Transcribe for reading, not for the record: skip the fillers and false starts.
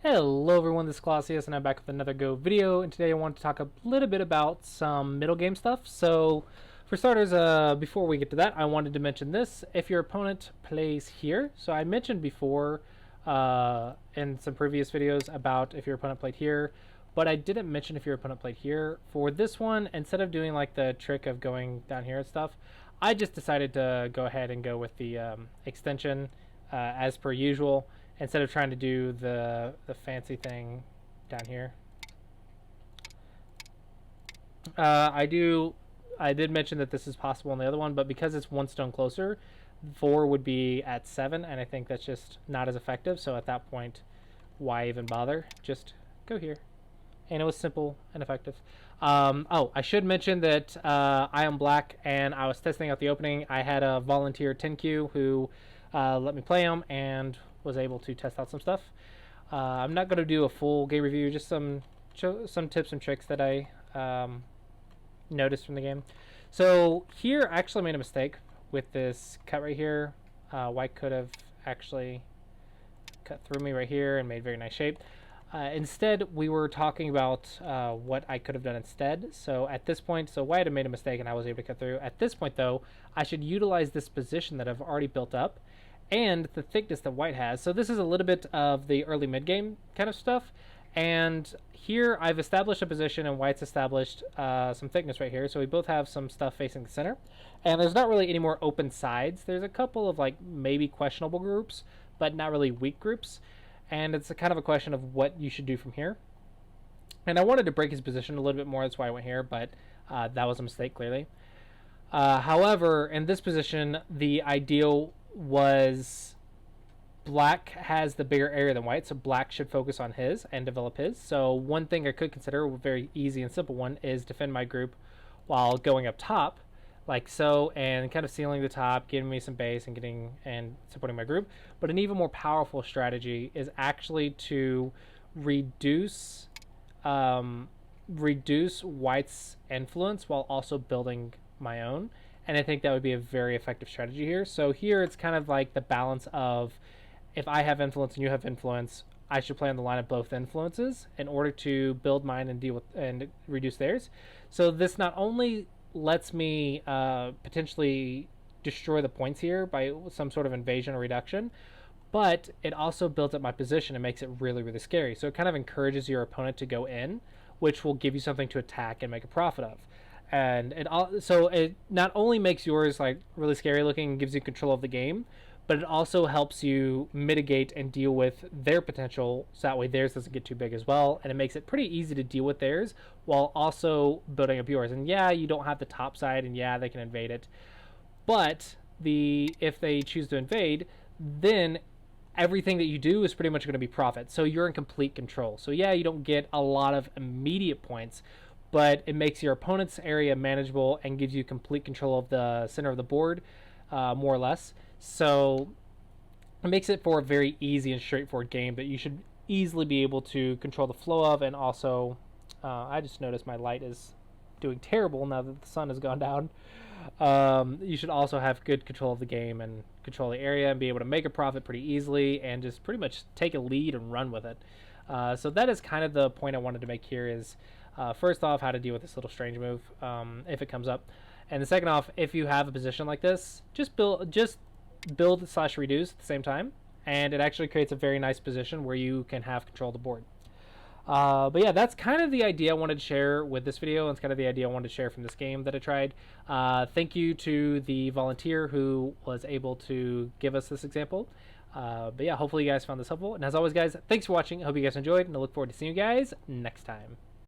Hello everyone, this is Colossus and I'm back with another Go video, and today I want to talk a little bit about some middle game stuff. So for starters, before we get to that, I wanted to mention this. If your opponent plays here, so I mentioned before in some previous videos about if your opponent played here, but I didn't mention if your opponent played here. For this one, instead of doing like the trick of going down here and stuff, I just decided to go ahead and go with the extension as per usual, instead of trying to do the fancy thing down here. I did mention that this is possible on the other one, but because it's one stone closer, 4 would be at 7, and I think that's just not as effective. So at that point, why even bother? Just go here. And it was simple and effective. Oh, I should mention that I am black, and I was testing out the opening. I had a volunteer 10Q who let me play him and was able to test out some stuff. I'm not going to do a full game review, just some tips and tricks that I noticed from the game. So here, I actually made a mistake with this cut right here. White could have actually cut through me right here and made very nice shape. Instead, we were talking about what I could have done instead. So at this point, so White had made a mistake and I was able to cut through. At this point, though, I should utilize this position that I've already built up and the thickness that White has. So this is a little bit of the early mid-game kind of stuff. And here I've established a position and White's established some thickness right here. So we both have some stuff facing the center. And there's not really any more open sides. There's a couple of like maybe questionable groups, but not really weak groups. And it's a kind of a question of what you should do from here. And I wanted to break his position a little bit more. That's why I went here, but that was a mistake, clearly. However, in this position, the ideal was black has the bigger area than white, so black should focus on his and develop his. So one thing I could consider, a very easy and simple one, is defend my group while going up top, like so, and kind of sealing the top, giving me some base and getting and supporting my group. But an even more powerful strategy is actually to reduce white's influence while also building my own. And I think that would be a very effective strategy here. So here it's kind of like the balance of, if I have influence and you have influence, I should play on the line of both influences in order to build mine and deal with and reduce theirs. So this not only lets me potentially destroy the points here by some sort of invasion or reduction, but it also builds up my position and makes it really, really scary. So it kind of encourages your opponent to go in, which will give you something to attack and make a profit of. And it not only makes yours like really scary looking and gives you control of the game, but it also helps you mitigate and deal with their potential, so that way theirs doesn't get too big as well, and it makes it pretty easy to deal with theirs while also building up yours. And yeah, you don't have the top side, and yeah, they can invade it, but if they choose to invade, then everything that you do is pretty much going to be profit. So you're in complete control. So yeah, you don't get a lot of immediate points, but it makes your opponent's area manageable and gives you complete control of the center of the board, more or less. So it makes it for a very easy and straightforward game that you should easily be able to control the flow of. And also, I just noticed my light is doing terrible now that the sun has gone down. You should also have good control of the game and control the area and be able to make a profit pretty easily and just pretty much take a lead and run with it. So that is kind of the point I wanted to make here is, first off, how to deal with this little strange move if it comes up. And the second off, if you have a position like this, just build / reduce at the same time, and it actually creates a very nice position where you can have control of the board. But yeah, that's kind of the idea I wanted to share with this video, and it's kind of the idea I wanted to share from this game that I tried. Thank you to the volunteer who was able to give us this example. But yeah, hopefully you guys found this helpful. And as always, guys, thanks for watching. I hope you guys enjoyed, and I look forward to seeing you guys next time.